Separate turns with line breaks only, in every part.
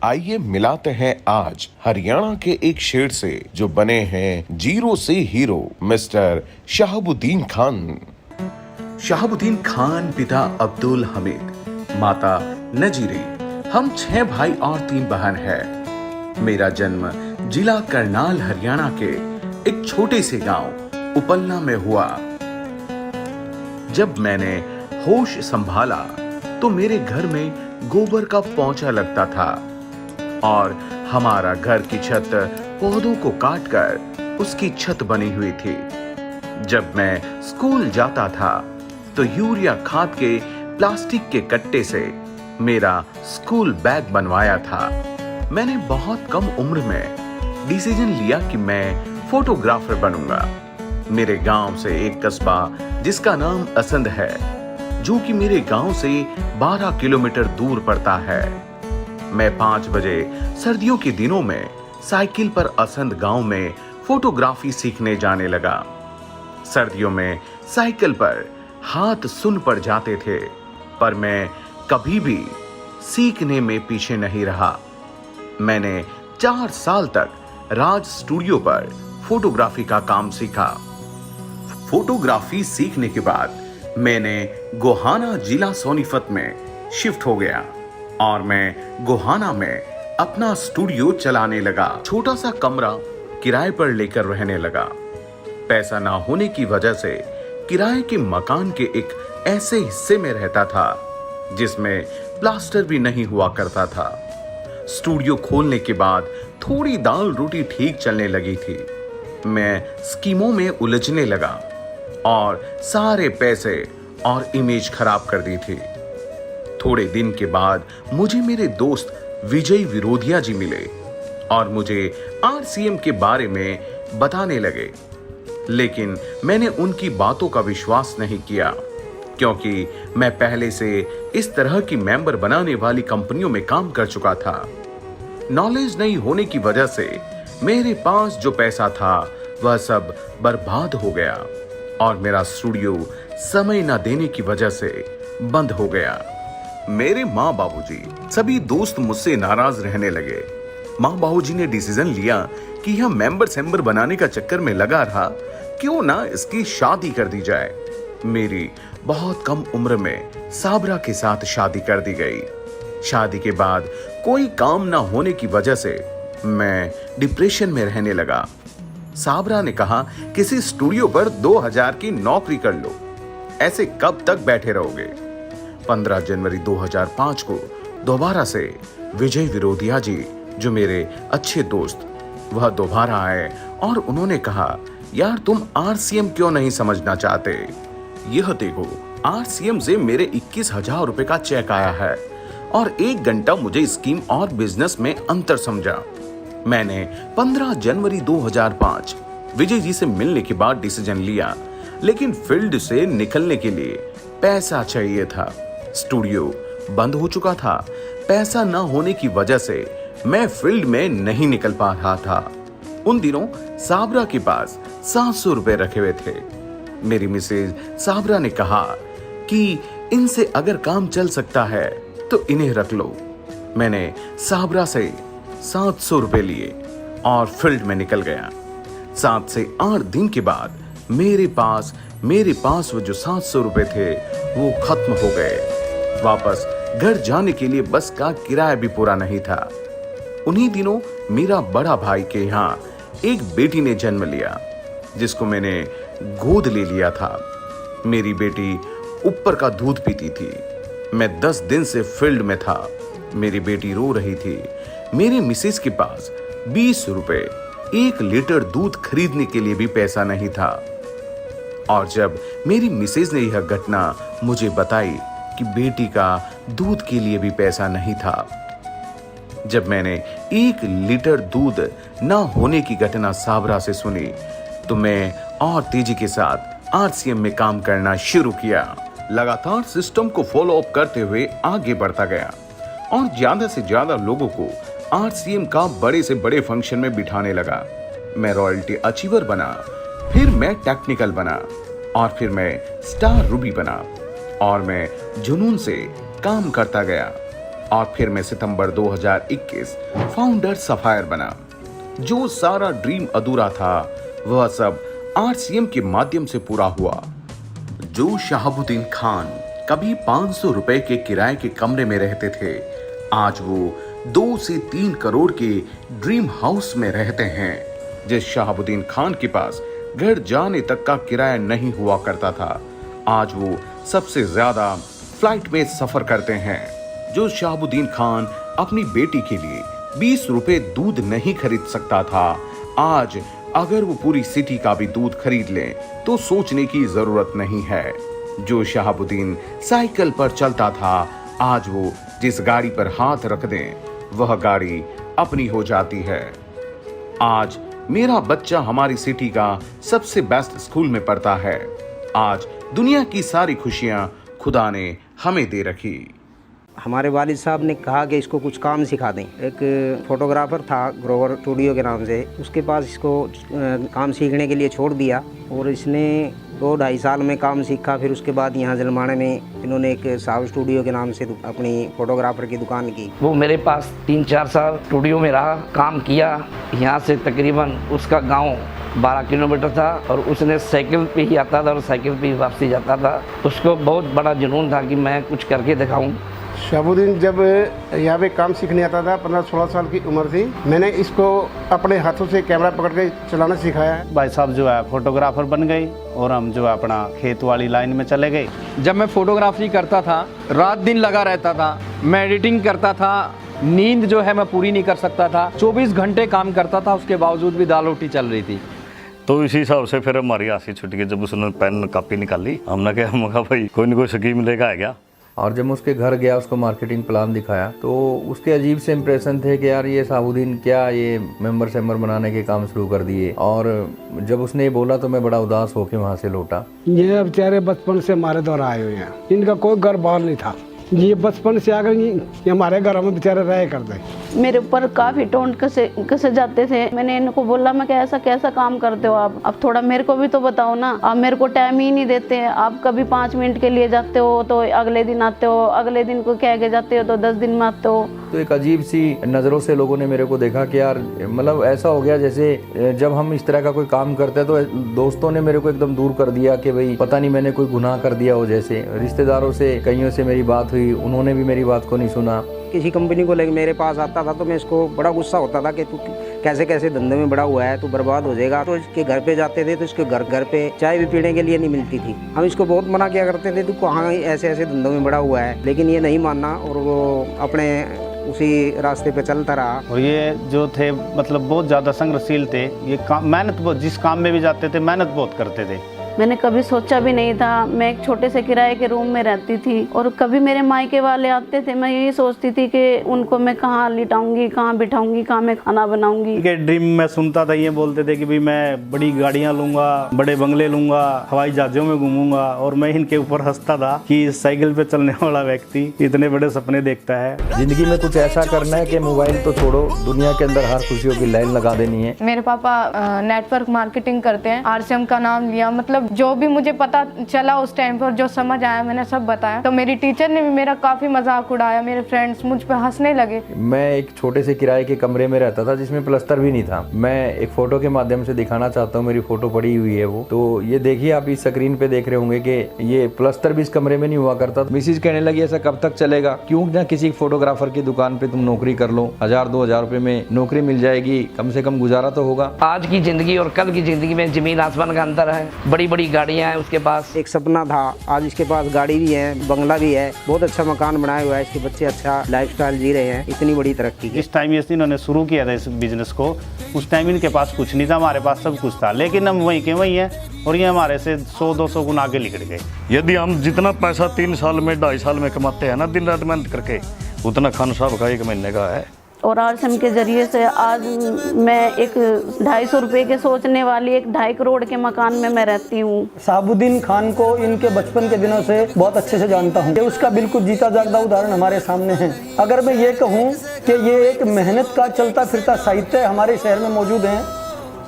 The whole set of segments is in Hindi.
आइए मिलाते हैं आज हरियाणा के एक शेर से जो बने हैं जीरो से हीरो, मिस्टर शहाबुद्दीन खान।
शहाबुद्दीन खान, पिता अब्दुल हमीद, माता नजीरी। हम 6 भाई और 3 बहन है। मेरा जन्म जिला करनाल हरियाणा के एक छोटे से गांव उपलना में हुआ। जब मैंने होश संभाला तो मेरे घर में गोबर का पोंछा लगता था और हमारा घर की छत पौधों को काटकर उसकी छत बनी हुई थी। जब मैं स्कूल जाता था तो यूरिया खाद के प्लास्टिक के कट्टे से मेरा स्कूल बैग बनवाया था। मैंने बहुत कम उम्र में डिसीजन लिया कि मैं फोटोग्राफर बनूंगा। मेरे गांव से एक कस्बा जिसका नाम असंध है, जो कि मेरे गांव से 12 किलोमीटर दूर पड़ता है। मैं 5 बजे सर्दियों के दिनों में साइकिल पर असंध गांव में फोटोग्राफी सीखने जाने लगा। सर्दियों में साइकिल पर हाथ सुन पड़ जाते थे, पर मैं कभी भी सीखने में पीछे नहीं रहा। मैंने 4 साल तक राज स्टूडियो पर फोटोग्राफी का काम सीखा। फोटोग्राफी सीखने के बाद मैंने गोहाना जिला सोनीपत में शिफ्ट हो गया और मैं गोहाना में अपना स्टूडियो चलाने लगा। छोटा सा कमरा किराए पर लेकर रहने लगा। पैसा ना होने की वजह से किराए के मकान के एक ऐसे हिस्से में रहता था जिसमें प्लास्टर भी नहीं हुआ करता था। स्टूडियो खोलने के बाद थोड़ी दाल रोटी ठीक चलने लगी थी। मैं स्कीमों में उलझने लगा और सारे पैसे और इमेज खराब कर दी थी। थोड़े दिन के बाद मुझे मेरे दोस्त विजय विरोधिया जी मिले और मुझे आरसीएम के बारे में बताने लगे, लेकिन मैंने उनकी बातों का विश्वास नहीं किया क्योंकि मैं पहले से इस तरह की मेंबर बनाने वाली कंपनियों में काम कर चुका था। नॉलेज नहीं होने की वजह से मेरे पास जो पैसा था वह सब बर्बाद हो गया और मेरा स्टूडियो समय न देने की वजह से बंद हो गया। मेरे माँ बाबूजी सभी दोस्त मुझसे नाराज रहने लगे। माँ बाबूजी ने डिसीजन लिया कि यह मेंबर बनाने का चक्कर में लगा रहा, क्यों ना इसकी शादी कर दी जाए। मेरी बहुत कम उम्र में साबरा के साथ शादी कर दी गई। शादी के बाद कोई काम ना होने की वजह से मैं डिप्रेशन में रहने लगा। साबरा ने कहा, किसी स्टूडियो पर 2000 की नौकरी कर लो, ऐसे कब तक बैठे रहोगे। 15 जनवरी 2005 को दोबारा से विजय विरोधिया जी, जो मेरे अच्छे दोस्त, वह दोबारा आए और उन्होंने कहा, यार तुम आरसीएम क्यों नहीं समझना चाहते। यह देखो, आरसीएम से मेरे 21,000 रुपए का चेक आया है और 1 घंटा मुझे स्कीम और बिजनेस में अंतर समझा। मैंने 15 जनवरी 2005 विजय जी से मिलने के बाद डिसीजन लिया, लेकिन फील्ड से निकलने के लिए पैसा चाहिए था। स्टूडियो बंद हो चुका था। पैसा न होने की वजह से मैं फील्ड में नहीं निकल पा रहा था। उन दिनों साबरा के पास 700 रुपए रखे हुए थे। मेरी मिसेज साबरा ने कहा कि इनसे अगर काम चल सकता है तो इन्हें रख लो। मैंने साबरा से 700 रुपए लिए और फील्ड में निकल गया। 7 से 8 दिन के बाद मेरे पास वो जो 700 रुपए थे वो खत्म हो गए। वापस घर जाने के लिए बस का किराया भी पूरा नहीं था। उन्हीं दिनों मेरा बड़ा भाई के यहाँ एक बेटी ने जन्म लिया, जिसको मैंने गोद ले लिया था। मेरी बेटी ऊपर का दूध पीती थी। मैं 10 दिन से फील्ड में था। मेरी बेटी रो रही थी। मेरी मिसेज के पास 20 रुपए 1 लीटर दूध खरीदने के लिए भी पैसा नहीं था। और जब मेरी मिसेज ने यह घटना मुझे बताई कि बेटी का दूध के लिए भी पैसा नहीं था, जब मैंने 1 लीटर दूध न होने की घटना साबरा से सुनी, तो मैं और तेजी के साथ आरसीएम में काम करना शुरू किया। लगातार सिस्टम को फॉलो अप करते हुए आगे बढ़ता गया और ज्यादा से ज्यादा लोगों को आरसीएम का बड़े से बड़े फंक्शन में बिठाने लगा। मैं रॉयल्टी अचीवर बना, फिर मैं टेक्निकल बना और फिर मैं स्टार रूबी बना और मैं जुनून से काम करता गया। और फिर मैं सितंबर 2021 फाउंडर सफायर बना। जो सारा ड्रीम अधूरा था वह सब आरसीएम के माध्यम से पूरा हुआ। जो शहाबुद्दीन खान कभी 500 रुपए के किराए के कमरे में रहते थे, आज वो 2 से 3 करोड़ के ड्रीम हाउस में रहते हैं। जिस शहाबुद्दीन खान के पास घर जाने तक का किराया नहीं हुआ करता था, आज वो सबसे ज्यादा फ्लाइट में सफर करते हैं। जो शहाबुद्दीन खान अपनी बेटी के लिए 20 रुपए दूध नहीं खरीद सकता था, आज अगर वो पूरी सिटी का भी दूध खरीद लें तो सोचने की जरूरत नहीं है। जो शहाबुद्दीन साइकिल पर चलता था, आज वो जिस गाड़ी पर हाथ रख दें वह गाड़ी अपनी हो जाती है। आज मेरा बच्चा हमारी सिटी का सबसे बेस्ट स्कूल में पढ़ता है। आज दुनिया की सारी खुशियां खुदा ने हमें दे रखी।
हमारे वालिद साहब ने कहा कि इसको कुछ काम सिखा दें। एक फोटोग्राफर था ग्रोवर स्टूडियो के नाम से, उसके पास इसको काम सीखने के लिए छोड़ दिया और इसने 2-2.5 साल में काम सीखा। फिर उसके बाद यहाँ जलमाने में इन्होंने एक साहब स्टूडियो के नाम से अपनी फोटोग्राफर की दुकान की।
वो मेरे पास 3-4 साल स्टूडियो में रहा, काम किया। यहाँ से तकरीबन उसका गांव 12 किलोमीटर था और उसने साइकिल पे ही आता था और साइकिल पे ही वापसी जाता था। उसको बहुत बड़ा जुनून था कि मैं कुछ करके दिखाऊं।
शहाबुद्दीन जब यहाँ पे काम सीखने आता था, 15-16 साल की उम्र थी, मैंने इसको अपने हाथों से कैमरा पकड़ के चलाना सिखाया।
भाई साहब जो है फोटोग्राफर बन गए और हम जो है अपना खेत वाली लाइन में चले गए।
जब मैं फोटोग्राफी करता था, रात दिन लगा रहता था, मैं एडिटिंग करता था, नींद जो है मैं पूरी नहीं कर सकता था, 24 घंटे काम करता था, उसके बावजूद भी दाल रोटी चल रही थी।
तो इसी हिसाब से फिर हमारी हंसी छुट गई जब उसने पेन कापी निकाली। हमने कहा भाई कोई ना कोई स्कीम लेगा है क्या।
और जब मैं उसके घर गया, उसको मार्केटिंग प्लान दिखाया तो उसके अजीब से इंप्रेशन थे कि यार ये शहाबुद्दीन क्या ये मेंबर बनाने के काम शुरू कर दिए। और जब उसने ये बोला तो मैं बड़ा उदास होकर वहाँ से लौटा।
ये बेचारे बचपन से हमारे द्वारा आए हुए हैं, इनका कोई घर बार नहीं था। ये बचपन से आकर ये हमारे घर में बेचारे रहे करते।
मेरे ऊपर काफी टोंट कसे जाते थे। मैंने इनको बोला मैं कैसा कैसा काम करते हो आप, अब थोड़ा मेरे को भी तो बताओ ना। आप मेरे को टाइम ही नहीं देते। आप कभी 5 मिनट के लिए जाते हो तो अगले दिन आते हो, अगले दिन को कह के जाते हो तो 10 दिन में आते हो।
तो एक अजीब सी नज़रों से लोगों ने मेरे को देखा कि यार मतलब ऐसा हो गया जैसे जब हम इस तरह का कोई काम करते हैं तो दोस्तों ने मेरे को एकदम दूर कर दिया कि भाई पता नहीं मैंने कोई गुनाह कर दिया हो। जैसे रिश्तेदारों से कईयों से मेरी बात हुई, उन्होंने भी मेरी बात को नहीं सुना।
किसी कंपनी को लेकर मेरे पास आता था तो मैं इसको बड़ा गुस्सा होता था कि तू कैसे कैसे धंधे में बड़ा हुआ है, तू बर्बाद हो जाएगा। तो इसके घर पे जाते थे तो इसके घर पे चाय भी पीने के लिए नहीं मिलती थी। हम इसको बहुत मना किया करते थे, तू कहाँ ऐसे ऐसे धंधों में बड़ा हुआ है, लेकिन ये नहीं मानना और वो अपने उसी रास्ते पे चलता रहा।
और ये जो थे मतलब बहुत ज़्यादा संघर्षशील थे। ये काम मेहनत बहुत, जिस काम में भी जाते थे मेहनत बहुत करते थे।
मैंने कभी सोचा भी नहीं था। मैं एक छोटे से किराए के रूम में रहती थी और कभी मेरे मायके वाले आते थे, मैं यही सोचती थी कि उनको मैं कहाँ लिटाऊंगी, कहाँ बिठाऊंगी, कहाँ मैं खाना बनाऊंगी।
के ड्रीम में सुनता था, ये बोलते थे कि भाई मैं बड़ी गाड़ियाँ लूंगा, बड़े बंगले लूंगा, हवाई जहाजों में घूमूंगा। और मैं इनके ऊपर हंसता था कि साइकिल पे चलने वाला व्यक्ति इतने बड़े सपने देखता है।
जिंदगी में कुछ ऐसा करना है कि मोबाइल तो छोड़ो, दुनिया के अंदर हर खुशियों की लाइन लगा देनी है।
मेरे पापा नेटवर्क मार्केटिंग करते हैं, आरसीएम का नाम लिया। मतलब जो भी मुझे पता चला उस टाइम पर, जो समझ आया मैंने सब बताया। तो मेरी टीचर ने भी मेरा काफी मजाक उड़ाया, मेरे फ्रेंड्स मुझ पे हंसने लगे।
मैं एक छोटे से किराए के कमरे में रहता था जिसमें प्लस्तर भी नहीं था। मैं एक फोटो के माध्यम से दिखाना चाहता हूँ, मेरी फोटो पड़ी हुई है वो। तो ये देखिए आप इस स्क्रीन पे देख रहे होंगे कि ये प्लस्तर भी इस कमरे में नहीं हुआ करता। मिसिज कहने लगी ऐसा कब तक चलेगा, क्यों ना किसी फोटोग्राफर की दुकान पे तुम नौकरी कर लो, 1000-2000 रुपए में नौकरी मिल जाएगी, कम से कम गुजारा तो होगा।
आज की जिंदगी और कल की जिंदगी में जमीन आसमान का अंतर है। बड़ी बड़ी गाड़ियां हैं उसके पास।
एक सपना था, आज इसके पास गाड़ी भी है, बंगला भी है, बहुत अच्छा मकान बनाया हुआ है, इसके बच्चे अच्छा लाइफस्टाइल जी रहे हैं। इतनी बड़ी तरक्की की।
जिस टाइम इन्होंने शुरू किया था इस बिजनेस को, उस टाइम इनके पास कुछ नहीं था, हमारे पास सब कुछ था। लेकिन हम वहीं के वहीं हैं और ये हमारे से 100-200 गुना आगे निकल गए।
यदि हम जितना पैसा 3 साल में 2.5 साल में कमाते हैं ना दिन रात मेहनत करके, उतना खान साहब का 1 महीने का है।
और आरसीएम के जरिए से आज मैं एक 250 रुपए के सोचने वाली एक 2.5 करोड़ के मकान में मैं रहती हूँ।
शहाबुद्दीन खान को इनके बचपन के दिनों से बहुत अच्छे से जानता हूँ। उसका बिल्कुल जीता जागता उदाहरण हमारे सामने है। अगर मैं ये कहूँ कि ये एक मेहनत का चलता फिरता साहित्य हमारे शहर में मौजूद है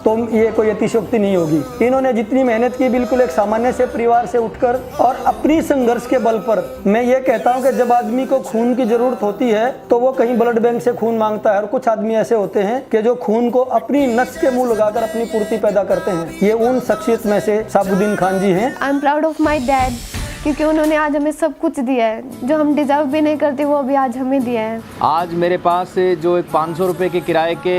तो ये कोई अतिशयोक्ति नहीं होगी। इन्होंने जितनी मेहनत की, बिल्कुल एक सामान्य से परिवार से उठकर और अपनी संघर्ष के बल पर, मैं ये कहता हूँ कि जब आदमी को खून की जरूरत होती है तो वो कहीं ब्लड बैंक से खून मांगता है, और कुछ आदमी ऐसे होते हैं कि जो खून को अपनी नस के मुंह लगाकर अपनी पूर्ति पैदा करते हैं। ये उन शख्सियत में से शहाबुद्दीन खान जी हैं।
I am proud of my dad, क्योंकि उन्होंने आज हमें सब कुछ दिया है जो हम डिजर्व भी नहीं करते, वो भी आज हमें दिया है।
आज मेरे पास जो एक 500 रुपए के किराए के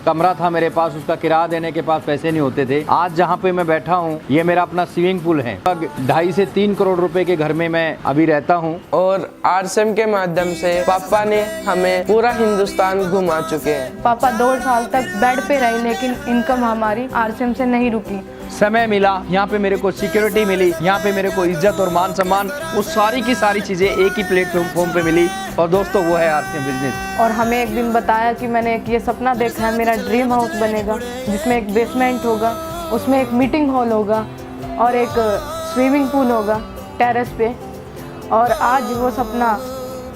कमरा था मेरे पास, उसका किराया देने के पास पैसे नहीं होते थे। आज जहाँ पे मैं बैठा हूँ ये मेरा अपना स्विमिंग पूल है। 2.5 से 3 करोड़ रुपए के घर में मैं अभी रहता हूँ।
और आरसीएम के माध्यम से पापा ने हमें पूरा हिंदुस्तान घुमा चुके हैं।
पापा 2 साल तक बेड पे रहे, लेकिन इनकम हमारी आरसीएम से नहीं रुकी।
समय मिला, यहाँ पे मेरे को सिक्योरिटी मिली, यहाँ पे मेरे को इज्जत और मान सम्मान, वो सारी की सारी चीज़ें एक ही प्लेटफॉर्म पे मिली। और दोस्तों वो है आरसीएम बिजनेस।
और हमें एक दिन बताया कि मैंने एक ये सपना देखा है, मेरा ड्रीम हाउस बनेगा जिसमें एक बेसमेंट होगा, उसमें एक मीटिंग हॉल होगा और एक स्विमिंग पूल होगा टेरेस पे। और आज वो सपना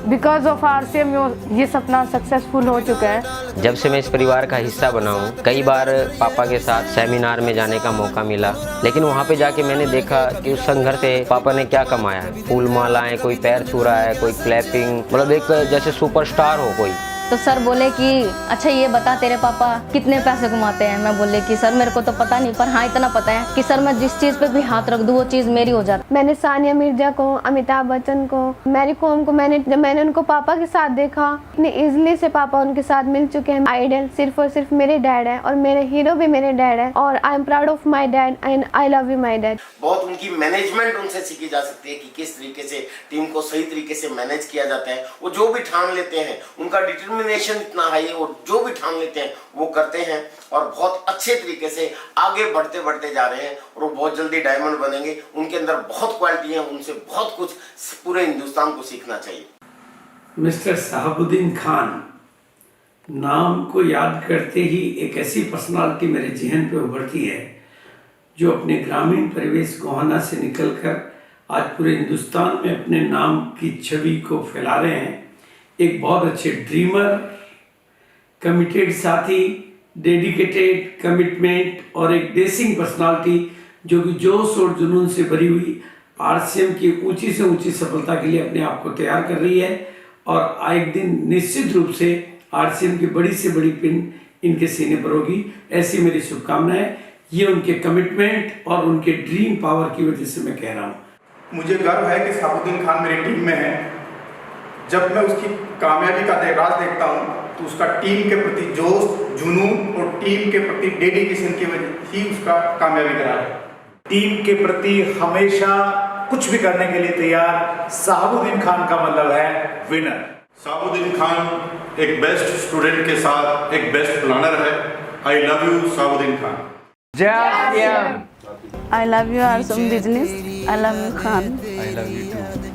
बिकॉज ऑफ आरसीएम ये सपना सक्सेसफुल हो चुका है।
जब से मैं इस परिवार का हिस्सा बना हूँ, कई बार पापा के साथ सेमिनार में जाने का मौका मिला, लेकिन वहाँ पे जाके मैंने देखा कि उस संघर्ष से पापा ने क्या कमाया है। फूल मालाएं, कोई पैर छू रहा है, कोई क्लैपिंग, मतलब एक जैसे सुपरस्टार हो कोई।
तो सर बोले कि अच्छा ये बता तेरे पापा कितने पैसे कमाते हैं। मैं बोले कि सर मेरे को तो पता नहीं, पर हाँ इतना पता है कि सर मैं जिस चीज़ पे भी हाथ रख दूँ वो चीज़ मेरी हो जाती।
मैंने सानिया मिर्जा को, अमिताभ बच्चन को, मैरी कॉम को, जब मैंने उनको पापा के साथ देखा, इतने इजीली से पापा उनके साथ मिल चुके हैं। आइडल सिर्फ और सिर्फ मेरे डैड है और मेरे हीरो भी मेरे डैड है। और I am proud of my dad and I love you my dad.
बहुत उनकी मैनेजमेंट उनसे सीखी जा सकती है कि किस तरीके से टीम को सही तरीके से मैनेज किया जाता है। वो जो भी ठान लेते हैं, उनका डिटर्मिनेशन इतना है, और जो भी ठान लेते हैं वो करते हैं और बहुत अच्छे तरीके से आगे बढ़ते बढ़ते जा रहे हैं। और वो बहुत जल्दी डायमंड बनेंगे। उनके अंदर बहुत क्वालिटी है, उनसे बहुत कुछ पूरे हिंदुस्तान को सीखना चाहिए।
मिस्टर शहाबुद्दीन खान नाम को याद करते ही एक ऐसी पर्सनालिटी मेरे जहन पे उभरती है जो अपने ग्रामीण परिवेश गोहाना से निकलकर आज पूरे हिंदुस्तान में अपने नाम की छवि को फैला रहे हैं। एक बहुत अच्छे ड्रीमर, कमिटेड साथी, डेडिकेटेड, कमिटमेंट और एक डेसिंग पर्सनालिटी जो कि जोश और जुनून से भरी हुई आरसीएम की ऊंची से ऊंची सफलता के लिए अपने आप को तैयार कर रही है। और एक दिन निश्चित रूप से आरसीएम की बड़ी से बड़ी पिन इनके सीने पर होगी, ऐसी मेरी शुभकामनाएं। ये उनके कमिटमेंट और उनके ड्रीम पावर की वजह से मैं कह रहा हूँ।
मुझे गर्व है कि शहाबुद्दीन खान मेरी टीम में है। जब मैं उसकी कामयाबी का राज देखता हूँ तो उसका टीम के प्रति जोश, जुनून और टीम के प्रति डेडिकेशन की वजह ही उसका कामयाबी का राज है।
टीम के प्रति हमेशा कुछ भी करने के लिए तैयार शहाबुद्दीन खान का मतलब है विनर।
शहाबुद्दीन खान एक बेस्ट स्टूडेंट के साथ एक बेस्ट प्लानर है। I love you Shahabuddin Khan.
I love you RCM business. I love you Khan.
I love you too.